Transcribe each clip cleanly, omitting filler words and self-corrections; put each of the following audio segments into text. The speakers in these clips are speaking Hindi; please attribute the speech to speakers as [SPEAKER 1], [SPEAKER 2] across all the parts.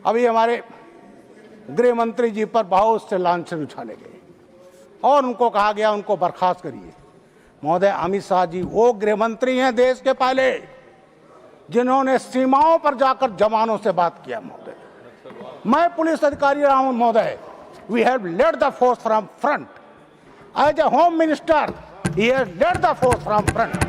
[SPEAKER 1] अभी हमारे गृह मंत्री जी पर बहुत से लांछन उछाले गए और उनको कहा गया उनको बर्खास्त करिए। महोदय, अमित शाह जी वो गृह मंत्री हैं देश के पहले जिन्होंने सीमाओं पर जाकर जवानों से बात किया। महोदय, मैं पुलिस अधिकारी रहा हूं महोदय। We have led the force from front. As a home minister he has led the force from front.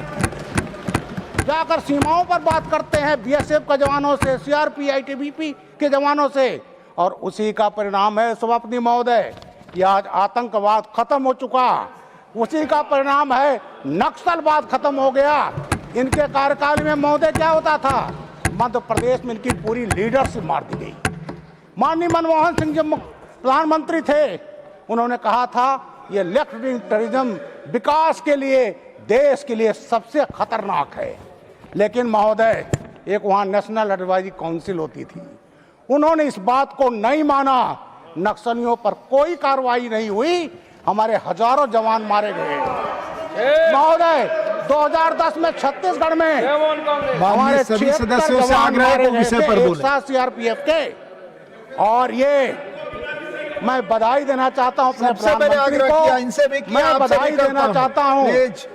[SPEAKER 1] जाकर सीमाओं पर बात करते हैं बीएसएफ के जवानों से, सीआरपी आईटीबीपी के जवानों से, और उसी का परिणाम है स्वप्नी महोदय कि आज आतंकवाद खत्म हो चुका। उसी का परिणाम है नक्सलवाद खत्म हो गया। इनके कार्यकाल में महोदय क्या होता था, मध्य प्रदेश में इनकी पूरी लीडरशिप मार दी गई। माननीय मनमोहन सिंह जब प्रधानमंत्री थे उन्होंने कहा था ये लेफ्ट विंग टेररिज्म विकास के लिए, देश के लिए सबसे खतरनाक है। लेकिन महोदय एक वहाँ नेशनल एडवाइजरी काउंसिल होती थी, उन्होंने इस बात को नहीं माना। नक्सलियों पर कोई कार्रवाई नहीं हुई, हमारे हजारों जवान मारे गए। महोदय 2010 में छत्तीसगढ़ में हमारे
[SPEAKER 2] सभी सदस्यों से आग्रह को विषय पर बोले
[SPEAKER 1] सीआरपीएफ के। और ये मैं बधाई देना चाहता हूं अपने प्रधानमंत्री को,
[SPEAKER 2] इनसे भी किया,
[SPEAKER 1] मैं बधाई देना चाहता हूं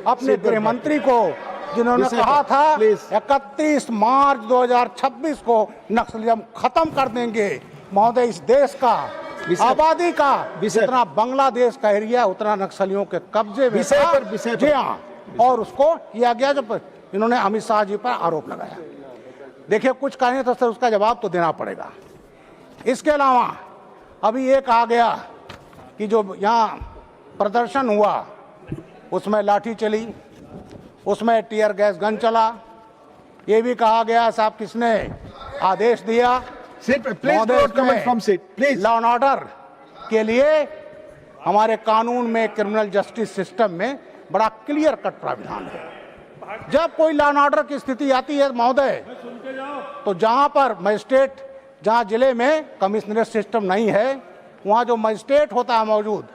[SPEAKER 1] अपने गृह मंत्री को जिन्होंने कहा था 31 मार्च 2026 को नक्सलिज्म खत्म कर देंगे। महोदय, इस देश का आबादी का जितना बांग्लादेश का एरिया उतना नक्सलियों के कब्जे में था। जी हाँ, और उसको किया गया जब इन्होंने अमित शाह जी पर आरोप लगाया। देखिए कुछ कहें तो सर उसका जवाब तो देना पड़ेगा। इसके अलावा अभी एक आ गया कि जो यहाँ प्रदर्शन हुआ उसमें लाठी चली, उसमें टीयर गैस गन चला। ये भी कहा गया साहब किसने आदेश दिया। लॉ एंड ऑर्डर के लिए हमारे कानून में, क्रिमिनल जस्टिस सिस्टम में बड़ा क्लियर कट प्राविधान है। जब कोई लॉ एंड ऑर्डर की स्थिति आती है महोदय, तो जहां पर मजिस्ट्रेट, जहां जिले में कमिश्नरेट सिस्टम नहीं है, वहां जो मजिस्ट्रेट होता है मौजूद,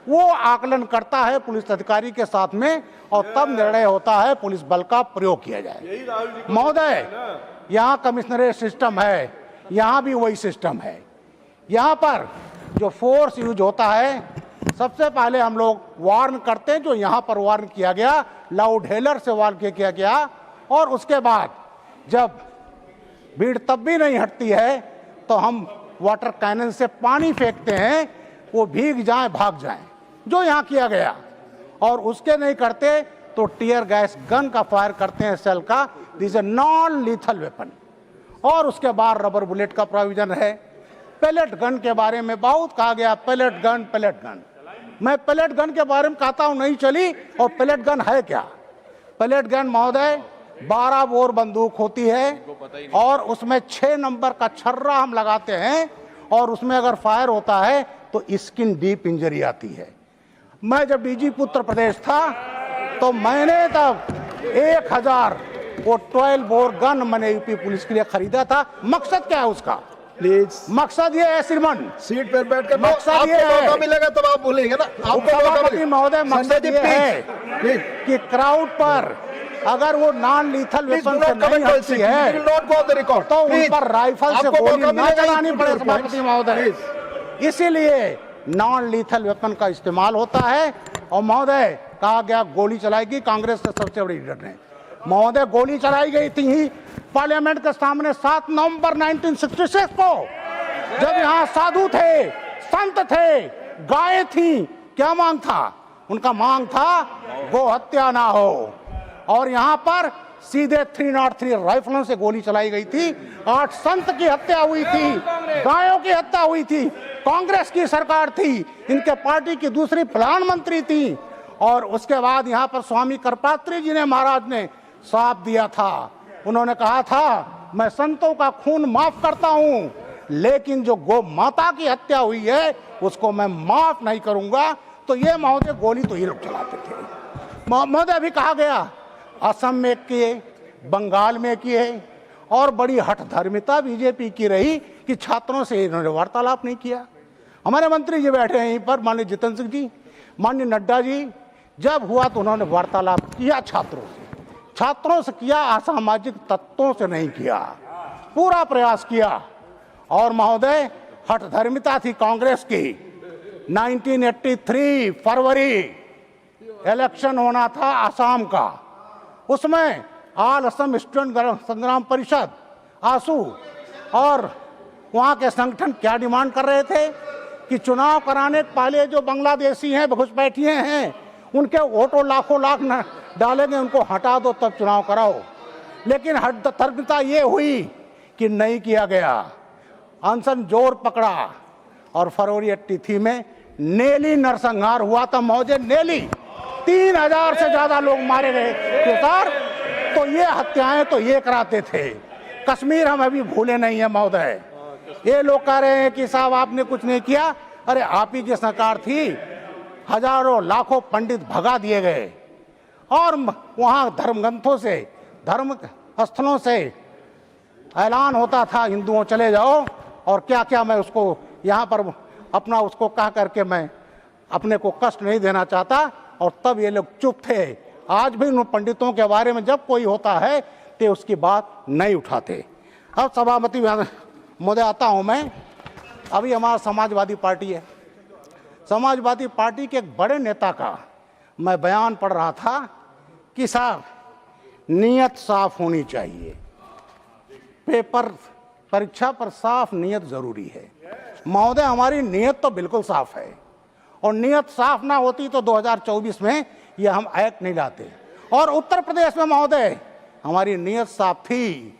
[SPEAKER 1] वो आकलन करता है पुलिस अधिकारी के साथ में, और तब निर्णय होता है पुलिस बल का प्रयोग किया जाए। महोदय, यहाँ कमिश्नरेट सिस्टम है, यहाँ भी वही सिस्टम है। यहाँ पर जो फोर्स यूज होता है, सबसे पहले हम लोग वार्न करते हैं, जो यहाँ पर वार्न किया गया लाउड हेलर से वार्न किया गया, और उसके बाद जब भीड़ तब भी नहीं हटती है तो हम वाटर कैनन से पानी फेंकते हैं, वो भीग जाए भाग जाए, जो यहाँ किया गया। और उसके नहीं करते तो टीयर गैस गन का फायर करते हैं, सेल का। This a non lethal weapon. और उसके बाद रबर बुलेट का प्रोविजन है। पैलेट गन के बारे में बहुत कहा गया, पैलेट गन। मैं पैलेट गन के बारे में कहता हूं नहीं चली। और पैलेट गन है क्या? पैलेट गन महोदय 12 बोर बंदूक होती है, और उसमें 6 नंबर का छर्रा हम लगाते हैं, और उसमें अगर फायर होता है तो स्किन डीप इंजरी आती है। मैं जब डीजीपी उत्तर प्रदेश था तो मैंने तब 1000 वो 12 बोर गन मैंने यूपी पुलिस के लिए खरीदा था। मकसद क्या है उसका?
[SPEAKER 2] प्लीज,
[SPEAKER 1] मकसद ये है श्रीमान,
[SPEAKER 2] सीट पर बैठकर
[SPEAKER 1] मकसद ये है,
[SPEAKER 2] मिलेगा तब आप बोलेंगे ना।
[SPEAKER 1] आपको महोदय मकसद ये है कि क्राउड पर अगर वो नॉन लीथल वेपन से नहीं हटती है तो उन पर राइफल से गोली न चलानी पड़े सभापति महोदय। इसीलिए नॉन लीथल वेपन का इस्तेमाल होता है। और महोदय कहा गया गोली चलाएगी, कांग्रेस से सबसे बड़ी लीडर ने महोदय गोली चलाई गई थी ही पार्लियामेंट के सामने 7 नवंबर 1966 को, जब यहाँ साधु थे, संत थे, गायें थी। क्या मांग था उनका? मांग था गो हत्या ना हो। और यहाँ पर सीधे 303 राइफलों से गोली चलाई गई थी। 8 संत की हत्या हुई थी, गायों की हत्या हुई थी। कांग्रेस की सरकार थी, इनके पार्टी की दूसरी प्रधानमंत्री थी। और उसके बाद यहाँ पर स्वामी करपात्री जी ने, महाराज ने साफ दिया था, उन्होंने कहा था मैं संतों का खून माफ करता हूं, लेकिन जो गौ माता की हत्या हुई है उसको मैं माफ नहीं करूंगा। तो ये महोदय गोली तो ये लोग चलाते थे। महोदय अभी कहा गया असम में किए, बंगाल में किए, और बड़ी हठधर्मिता बीजेपी की रही कि छात्रों से इन्होंने वार्तालाप नहीं किया। हमारे मंत्री जी बैठे हैं यहीं पर, माननीय जितेंद्र सिंह जी, माननीय नड्डा जी, जब हुआ तो उन्होंने वार्तालाप किया छात्रों से किया, असामाजिक तत्वों से नहीं किया, पूरा प्रयास किया। और महोदय हठधर्मिता थी कांग्रेस की। 1983 फरवरी इलेक्शन होना था आसाम का, उसमें ऑल असम स्टूडेंट संग्राम परिषद आसू और वहाँ के संगठन क्या डिमांड कर रहे थे कि चुनाव कराने के पहले जो बांग्लादेशी हैं घुसपैठिए हैं उनके वोटों लाखों लाख न डालेंगे, उनको हटा दो तब चुनाव कराओ। लेकिन हठधर्मिता ये हुई कि नहीं किया गया, अनशन जोर पकड़ा और फरवरी 83 में नेली नरसंहार हुआ था महोदय। नेली 3000 से ज्यादा लोग मारे गए थे सर। तो ये हत्याएं तो ये कराते थे। कश्मीर हम अभी भूले नहीं है महोदय। ये लोग कह रहे हैं कि साहब आपने कुछ नहीं किया, अरे आप ही की सरकार थी, हजारों लाखों पंडित भगा दिए गए और वहां धर्मग्रंथों से धर्म स्थलों से ऐलान होता था हिंदुओं चले जाओ, और क्या क्या मैं उसको यहाँ पर अपना उसको कह करके मैं अपने को कष्ट नहीं देना चाहता, और तब ये लोग चुप थे। आज भी उन पंडितों के बारे में जब कोई होता है तो उसकी बात नहीं उठाते। अब सभापति महोदय आता हूँ मैं। अभी हमारा समाजवादी पार्टी है, समाजवादी पार्टी के एक बड़े नेता का मैं बयान पढ़ रहा था कि साहब नीयत साफ होनी चाहिए, पेपर परीक्षा पर साफ नीयत जरूरी है। महोदय हमारी नीयत तो बिल्कुल साफ है, और नीयत साफ ना होती तो 2024 में ये हम एक्ट नहीं लाते। और उत्तर प्रदेश में महोदय हमारी नीयत साफ थी।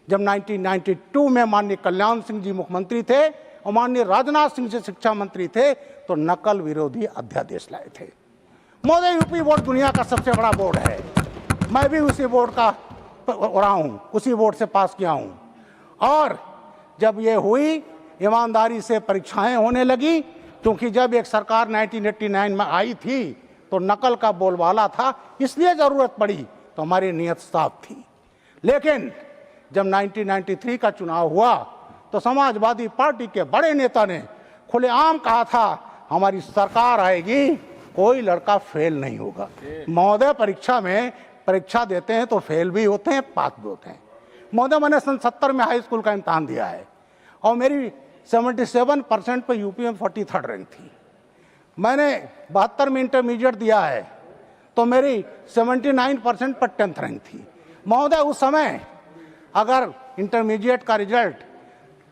[SPEAKER 1] जब 1992 में माननीय कल्याण सिंह जी मुख्यमंत्री थे और माननीय राजनाथ सिंह जी शिक्षा मंत्री थे तो नकल विरोधी अध्यादेश लाए थे महोदय। यूपी बोर्ड दुनिया का सबसे बड़ा बोर्ड है, मैं भी उसी बोर्ड का रहा हूँ, उसी बोर्ड से पास किया हूँ। और जब ये हुई ईमानदारी से परीक्षाएं होने लगी, क्योंकि जब एक सरकार 1989 में आई थी तो नकल का बोलबाला था, इसलिए ज़रूरत पड़ी, तो हमारी नीयत साफ थी। लेकिन जब 1993 का चुनाव हुआ तो समाजवादी पार्टी के बड़े नेता ने खुलेआम कहा था हमारी सरकार आएगी, कोई लड़का फेल नहीं होगा। महोदय परीक्षा में परीक्षा देते हैं तो फेल भी होते हैं, पास भी होते हैं। महोदय मैंने सन 70 में हाई स्कूल का इम्तहान दिया है और मेरी 77% पर यूपी में 43rd रैंक थी। मैंने 72 में इंटरमीडिएट दिया है तो मेरी 79% पर 10th रैंक थी। महोदय उस समय अगर इंटरमीडिएट का रिजल्ट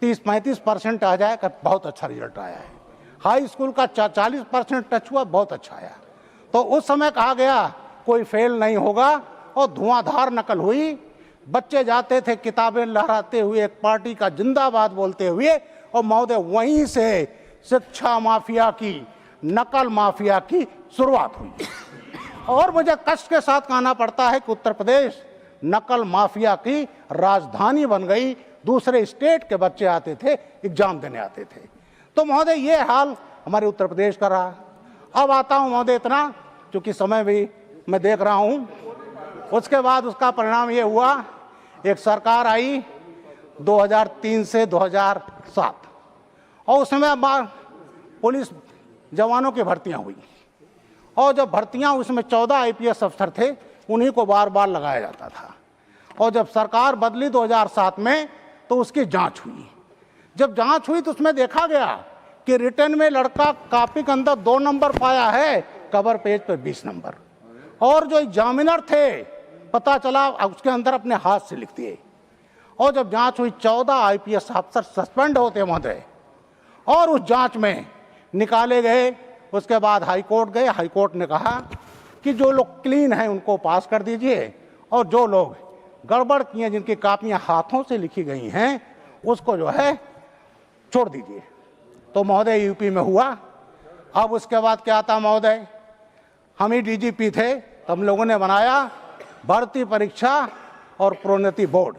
[SPEAKER 1] 30-35% आ जाए, बहुत अच्छा रिजल्ट आया है। हाई स्कूल का 40% टच हुआ, बहुत अच्छा आया। तो उस समय कहा गया कोई फेल नहीं होगा, और धुआंधार नकल हुई। बच्चे जाते थे किताबें लहराते हुए, एक पार्टी का जिंदाबाद बोलते हुए, और महोदय वहीं से शिक्षा माफिया की, नकल माफिया की शुरुआत हुई। और मुझे कष्ट के साथ कहना पड़ता है कि उत्तर प्रदेश नकल माफिया की राजधानी बन गई। दूसरे स्टेट के बच्चे आते थे, एग्जाम देने आते थे। तो महोदय ये हाल हमारे उत्तर प्रदेश का रहा। अब आता हूँ महोदय, इतना चूँकि समय भी मैं देख रहा हूँ, उसके बाद उसका परिणाम ये हुआ, एक सरकार आई 2003 से 2007, और उसमें पुलिस जवानों की भर्तियां हुई, और जब भर्तियां उसमें 14 IPS अफसर थे, उन्हीं को बार बार लगाया जाता था। और जब सरकार बदली 2007 में तो उसकी जांच हुई। जब जांच हुई तो उसमें देखा गया कि रिटर्न में लड़का कॉपी के अंदर 2 नंबर पाया है, कवर पेज पर 20 नंबर, और जो एग्जामिनर थे पता चला उसके अंदर अपने हाथ से लिख दिए। और जब जांच हुई 14 IPS अफसर सस्पेंड होते महोदय, और उस जांच में निकाले गए। उसके बाद हाईकोर्ट गए, हाईकोर्ट ने कहा कि जो लोग क्लीन हैं उनको पास कर दीजिए, और जो लोग गड़बड़ किए, जिनकी कापियां हाथों से लिखी गई हैं, उसको जो है छोड़ दीजिए। तो महोदय यूपी में हुआ। अब उसके बाद क्या था महोदय, हम ही DGP थे, तो हम लोगों ने बनाया भर्ती परीक्षा और प्रोन्नति बोर्ड।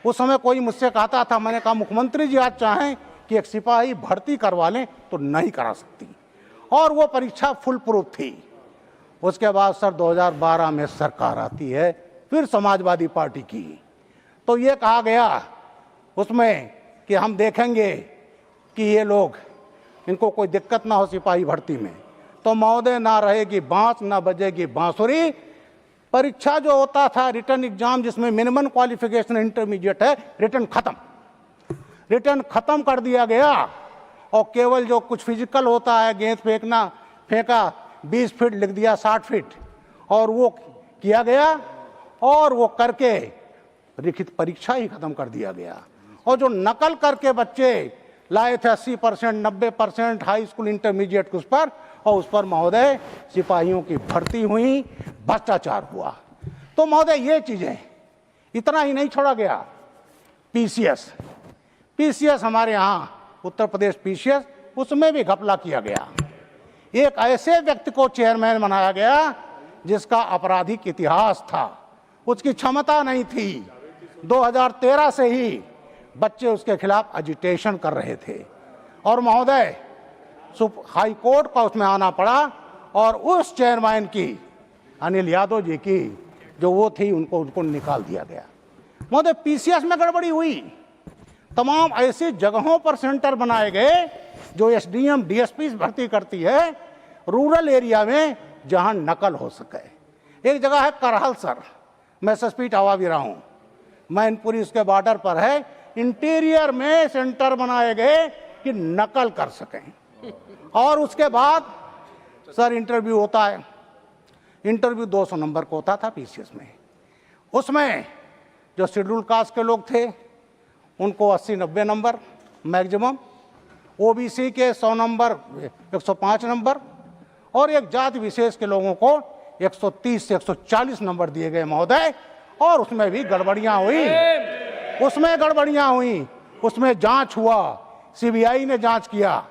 [SPEAKER 1] उस समय कोई मुझसे कहता था, मैंने कहा मुख्यमंत्री जी आज चाहें कि एक सिपाही भर्ती करवा लें तो नहीं करा सकती, और वो परीक्षा फुल प्रूफ थी। उसके बाद सर 2012 में सरकार आती है, फिर समाजवादी पार्टी की, तो ये कहा गया उसमें कि हम देखेंगे कि ये लोग, इनको कोई दिक्कत ना हो सिपाही भर्ती में। तो महोदय ना रहेगी बांस ना बजेगी बांसुरी। परीक्षा जो होता था रिटर्न एग्जाम, जिसमें मिनिमम क्वालिफिकेशन इंटरमीडिएट है, रिटर्न खत्म। रिटर्न खत्म कर दिया गया और केवल जो कुछ फिजिकल होता है, गेंद फेंका 20 फीट लिख दिया 60 फीट, और वो किया गया और वो करके लिखित परीक्षा ही खत्म कर दिया गया। और जो नकल करके बच्चे लाए थे 80%, 90% हाई स्कूल इंटरमीडिएट उस पर, और उस पर महोदय सिपाहियों की भर्ती हुई, भ्रष्टाचार हुआ। तो महोदय ये चीजें इतना ही नहीं छोड़ा गया। पीसीएस हमारे यहाँ उत्तर प्रदेश पीसीएस, उसमें भी घपला किया गया। एक ऐसे व्यक्ति को चेयरमैन बनाया गया जिसका आपराधिक इतिहास था, उसकी क्षमता नहीं थी। 2013 से ही बच्चे उसके खिलाफ एजिटेशन कर रहे थे और महोदय हाई कोर्ट का उसमें आना पड़ा और उस चेयरमैन की, अनिल यादव जी की जो वो थी, उनको निकाल दिया गया। महोदय पीसीएस में गड़बड़ी हुई, तमाम ऐसी जगहों पर सेंटर बनाए गए जो एसडीएम डीएसपी भर्ती करती है रूरल एरिया में जहां नकल हो सके। एक जगह है करहल सर, मैं एसएसपी टावा भी रहा हूं, मैनपुरी उसके बॉर्डर पर है, इंटीरियर में सेंटर बनाए गए कि नकल कर सकें। और उसके बाद सर इंटरव्यू होता है, इंटरव्यू 200 नंबर को होता था पीसीएस में। उसमें जो शेड्यूल कास्ट के लोग थे उनको 80-90 नंबर मैक्सिमम, ओबीसी के 100 नंबर 105 नंबर, और एक जाति विशेष के लोगों को 130 से 140 नंबर दिए गए महोदय। और उसमें भी गड़बड़ियां हुई, उसमें जांच हुआ, सीबीआई ने जांच किया।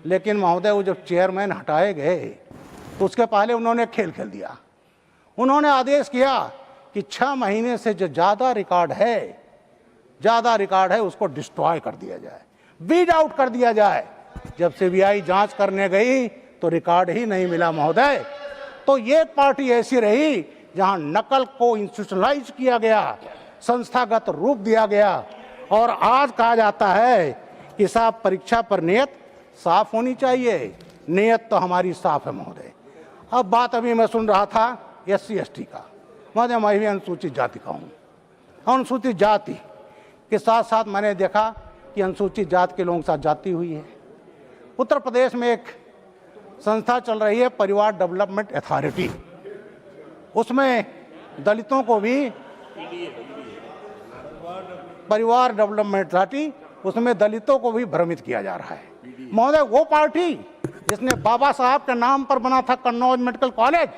[SPEAKER 1] लेकिन महोदय वो जब चेयरमैन हटाए गए तो उसके पहले उन्होंने खेल खेल दिया। उन्होंने आदेश किया कि 6 महीने से जो ज़्यादा रिकॉर्ड है उसको डिस्ट्रॉय कर दिया जाए, वीड आउट कर दिया जाए। जब सीबीआई जांच करने गई तो रिकॉर्ड ही नहीं मिला महोदय। तो ये पार्टी ऐसी रही जहां नकल को इंस्टीट्यूशनलाइज किया गया, संस्थागत रूप दिया गया। और आज कहा जाता है कि साहब परीक्षा पर नियत साफ होनी चाहिए। नियत तो हमारी साफ है महोदय। अब बात अभी मैं सुन रहा था SC/ST का, महोदय मैं भी अनुसूचित जाति का हूँ। अनुसूचित जाति के साथ साथ मैंने देखा कि अनुसूचित जाति के लोगों के साथ जाति हुई है। उत्तर प्रदेश में एक संस्था चल रही है परिवार डेवलपमेंट अथॉरिटी, उसमें दलितों को भी परिवार डेवलपमेंट अथॉरिटी, उसमें दलितों को भी भ्रमित किया जा रहा है महोदय। वो पार्टी जिसने बाबा साहब के नाम पर बना था कन्नौज मेडिकल कॉलेज,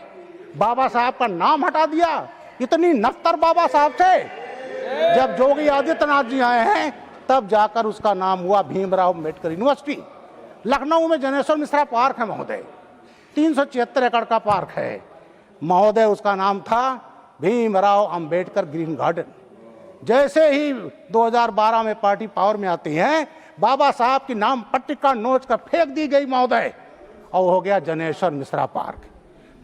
[SPEAKER 1] बाबा साहब का नाम हटा दिया। इतनी नफ्तर बाबा साहब थे। जब योगी आदित्यनाथ जी आए हैं तब जाकर उसका नाम हुआ भीमराव अंबेडकर यूनिवर्सिटी। लखनऊ में जनेश्वर मिश्रा पार्क है महोदय, 376 एकड़ का पार्क है महोदय, उसका नाम था भीमराव अंबेडकर ग्रीन गार्डन। जैसे ही 2012 में पार्टी पावर में आती है, बाबा साहब की नाम पट्टिका नोच कर फेंक दी गई महोदय, और हो गया जनेश्वर मिश्रा पार्क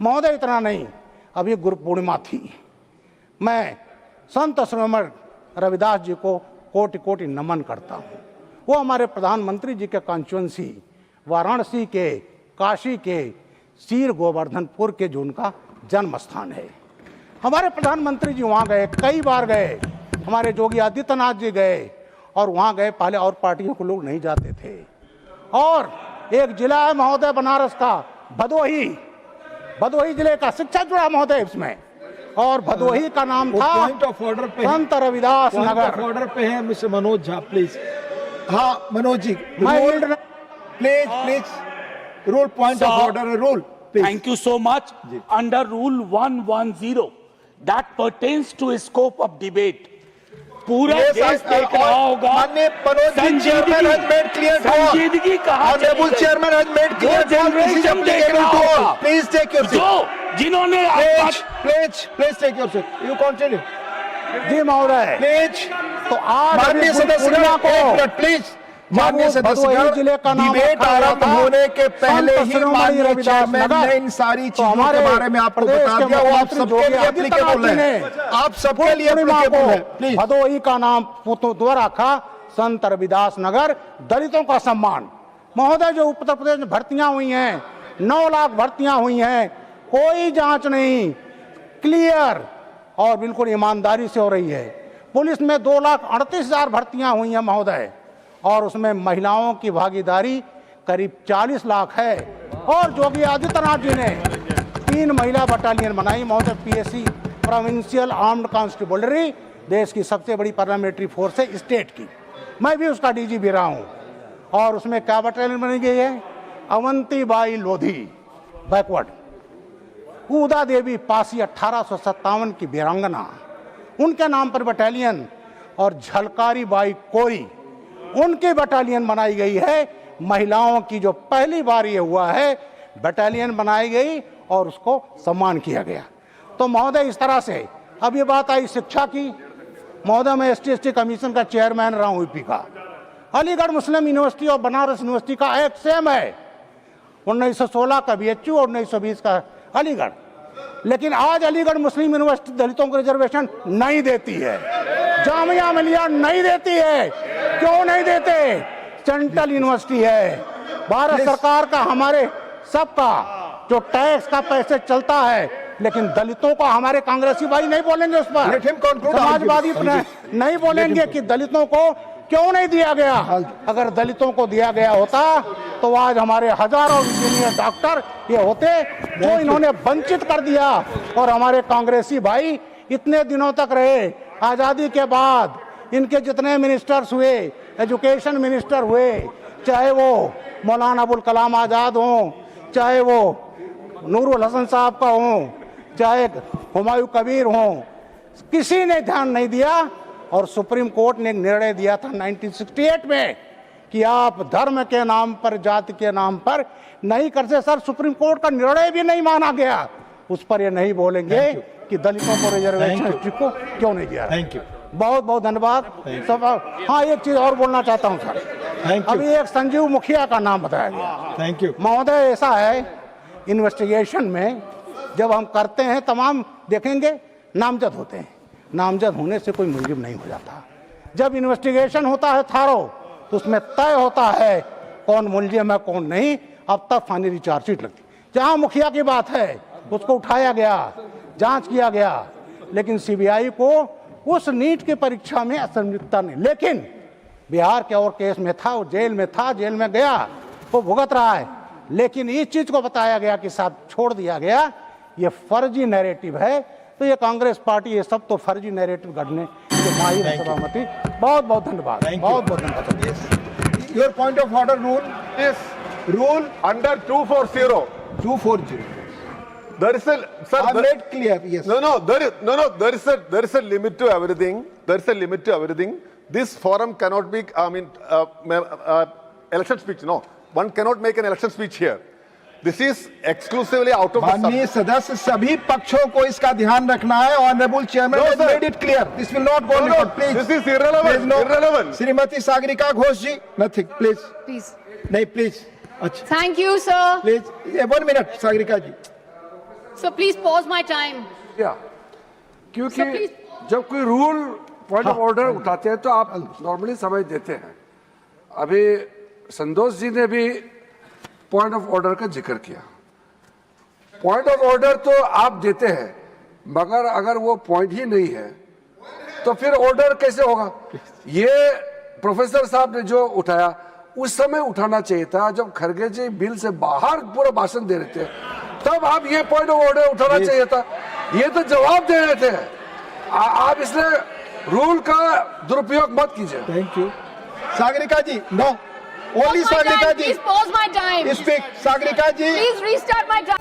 [SPEAKER 1] महोदय। इतना नहीं, अभी गुरु पूर्णिमा थी, मैं संत श्रीमद रविदास जी को कोटि कोटि नमन करता हूँ। वो हमारे प्रधानमंत्री जी के कॉन्स्टिट्यूएंसी वाराणसी के, काशी के, सीर गोवर्धनपुर के जो उनका जन्म स्थान है। हमारे प्रधानमंत्री जी वहाँ गए, कई बार गए, हमारे योगी आदित्यनाथ जी गए और वहाँ गए। पहले और पार्टियों के लोग नहीं जाते थे। और एक जिला है महोदय बनारस का, भदोही जिले का शिक्षा जुड़ा महोदय इसमें, और भदोही का नाम था
[SPEAKER 2] पॉइंट ऑफ ऑर्डर पे
[SPEAKER 1] संत रविदास नगर।
[SPEAKER 2] ऑर्डर पे है मिस्टर मनोज झा, प्लीज। हाँ Manoj ji, please rule, point of order rule.
[SPEAKER 3] Thank you so much. Under Rule 110, that pertains to a scope of debate. पूरा देश देख रहा होगा।
[SPEAKER 2] माननीय Manoj ji, chairman has made clear for
[SPEAKER 3] संजीदगी कहा,
[SPEAKER 2] honourable chairman has made clear for, this is applicable to all. Please take your seat.
[SPEAKER 3] जो जिन्होंने
[SPEAKER 2] please take your seat. You continue
[SPEAKER 1] जी महोदय।
[SPEAKER 2] प्लीज।
[SPEAKER 1] तो आज
[SPEAKER 2] माननीय सदस्य को प्लीज, माननीय सदस्य डिबेट आरंभ होने के पहले ही माननीय चेयरमैन ने इन सारी चीजों के बारे में आपको बता दिया। वो आप सबके लिए एप्लीकेबल है, आप सबके लिए एप्लीकेबल है। प्लीज।
[SPEAKER 1] भदोही का नाम दो रखा संत रविदास नगर, दलितों का सम्मान महोदय। जो उत्तर प्रदेश में भर्तियां हुई हैं, 9 लाख भर्तियां हुई हैं, कोई जांच नहीं, क्लियर और बिल्कुल ईमानदारी से हो रही है। पुलिस में 2,38,000 भर्तियां हुई हैं महोदय, और उसमें महिलाओं की भागीदारी करीब 40 लाख है। और योगी आदित्यनाथ जी ने 3 महिला बटालियन बनाई। महोदय, पीएससी प्रोविंशियल आर्म्ड कॉन्स्टेबलरी देश की सबसे बड़ी पार्लियामेंट्री फोर्स है स्टेट की, मैं भी उसका डीजी भी रहा हूँ। और उसमें क्या बटालियन बनी गई है? अवंतीबाई लोधी बैकवर्ड, उदा देवी पासी 1857 की वीरांगना, उनके नाम पर बटालियन, और झलकारी बाई कोरी, उनकी बटालियन बनाई गई है। महिलाओं की जो पहली बार ये हुआ है बटालियन बनाई गई और उसको सम्मान किया गया। तो महोदय, इस तरह से अब ये बात आई शिक्षा की। महोदय, मैं ST/ST कमीशन का चेयरमैन रहा हूँ यूपी का। अलीगढ़ मुस्लिम यूनिवर्सिटी और बनारस यूनिवर्सिटी का एक सेम है, 1916 का BHU और 1920 का अलीगढ़। लेकिन आज अलीगढ़ मुस्लिम यूनिवर्सिटी दलितों को रिजर्वेशन नहीं देती है, जामिया मिलिया नहीं देती है। क्यों नहीं देते? सेंट्रल यूनिवर्सिटी है, भारत सरकार का, हमारे सबका जो टैक्स का पैसे चलता है। लेकिन दलितों को हमारे कांग्रेसी भाई नहीं बोलेंगे उस पर, समाजवादी नहीं बोलेंगे कि दलितों को क्यों नहीं दिया गया। अगर दलितों को दिया गया होता तो आज हमारे हजारों इंजीनियर डॉक्टर ये होते, जो इन्होंने वंचित कर दिया। और हमारे कांग्रेसी भाई इतने दिनों तक रहे, आजादी के बाद इनके जितने मिनिस्टर्स हुए, एजुकेशन मिनिस्टर हुए, चाहे वो मौलाना अबुल कलाम आजाद हों, चाहे वो नूरुल हसन साहब का हों, चाहे हुमायूं कबीर हों, किसी ने ध्यान नहीं दिया। और सुप्रीम कोर्ट ने एक निर्णय दिया था 1968 में कि आप धर्म के नाम पर, जाति के नाम पर नहीं कर सकते। सर, सुप्रीम कोर्ट का निर्णय भी नहीं माना गया, उस पर ये नहीं बोलेंगे कि दलितों को रिजर्वेशन को क्यों नहीं दिया।
[SPEAKER 2] थैंक यू,
[SPEAKER 1] बहुत बहुत धन्यवाद सब। हाँ, एक चीज और बोलना चाहता हूँ सर। अभी एक संजीव मुखिया का नाम बताया गया।
[SPEAKER 2] थैंक यू
[SPEAKER 1] महोदय, ऐसा है इन्वेस्टिगेशन में जब हम करते हैं तमाम देखेंगे नामजद होते हैं, नामजद होने से कोई मुलजिम नहीं हो जाता। जब इन्वेस्टिगेशन होता है थारो तो उसमें तय होता है कौन मुलजिम है कौन नहीं। अब तक फाइनली चार्जशीट लगती, जहां मुखिया की बात है उसको उठाया गया, जांच किया गया, लेकिन CBI को उस नीट की परीक्षा में असंलिप्तता नहीं। लेकिन बिहार के और केस में था, वो जेल में था, जेल में गया, वो भुगत रहा है। लेकिन इस चीज को बताया गया कि साहब छोड़ दिया गया, ये फर्जी नैरेटिव है। तो ये कांग्रेस पार्टी ये सब तो फर्जी नैरेटिव गढ़ने के माहिर है। सभापति, बहुत बहुत धन्यवाद, बहुत बहुत धन्यवाद।
[SPEAKER 2] Your point of order rule
[SPEAKER 4] Yes, rule under 240.
[SPEAKER 2] 240
[SPEAKER 4] There is a sir.
[SPEAKER 2] I made clear, yes.
[SPEAKER 4] No. There is a limit to everything. There is a limit to everything. This forum cannot be. I mean, election speech. No, one cannot make an election speech here. This is exclusively out of the
[SPEAKER 2] माननीय
[SPEAKER 4] subject.
[SPEAKER 2] सदस्य, सभी पक्षों को इसका ध्यान रखना है। Honourable chairman
[SPEAKER 4] No,
[SPEAKER 2] has
[SPEAKER 4] sir.
[SPEAKER 2] made it clear. This will not go
[SPEAKER 4] No,
[SPEAKER 2] on. Please.
[SPEAKER 4] this is irrelevant. Irrelevant.
[SPEAKER 2] Shrimati Sagarika Ghosh ji, nothing. Please.
[SPEAKER 5] Please.
[SPEAKER 2] नहीं, please. अच्छा,
[SPEAKER 5] Thank you, sir.
[SPEAKER 2] please. 1 minute, Sagarika ji.
[SPEAKER 5] So please pause my time.
[SPEAKER 6] या क्योंकि
[SPEAKER 5] So please-
[SPEAKER 6] जब कोई रूल पॉइंट ऑफ ऑर्डर उठाते हैं तो आप नॉर्मली समझ देते हैं। अभी संतोष जी ने भी पॉइंट ऑफ ऑर्डर का जिक्र किया। पॉइंट ऑफ ऑर्डर तो आप देते हैं, मगर अगर वो पॉइंट ही नहीं है तो फिर ऑर्डर कैसे होगा? ये प्रोफेसर साहब ने जो उठाया उस समय उठाना चाहिए था जब खरगे जी बिल से बाहर पूरा भाषण दे रहे थे, तब आप ये पॉइंट ऑफ ऑर्डर उठाना चाहिए था। ये तो जवाब दे रहे थे। आप इसलिए रूल का दुरुपयोग मत कीजिए।
[SPEAKER 2] Thank you. Sagarika ji, no.
[SPEAKER 5] Pause
[SPEAKER 2] Only
[SPEAKER 5] my
[SPEAKER 2] Sagarika
[SPEAKER 5] time.
[SPEAKER 2] Ji.
[SPEAKER 5] Please pause my time.
[SPEAKER 2] Speak. Sagarika ji.
[SPEAKER 5] Please restart my time.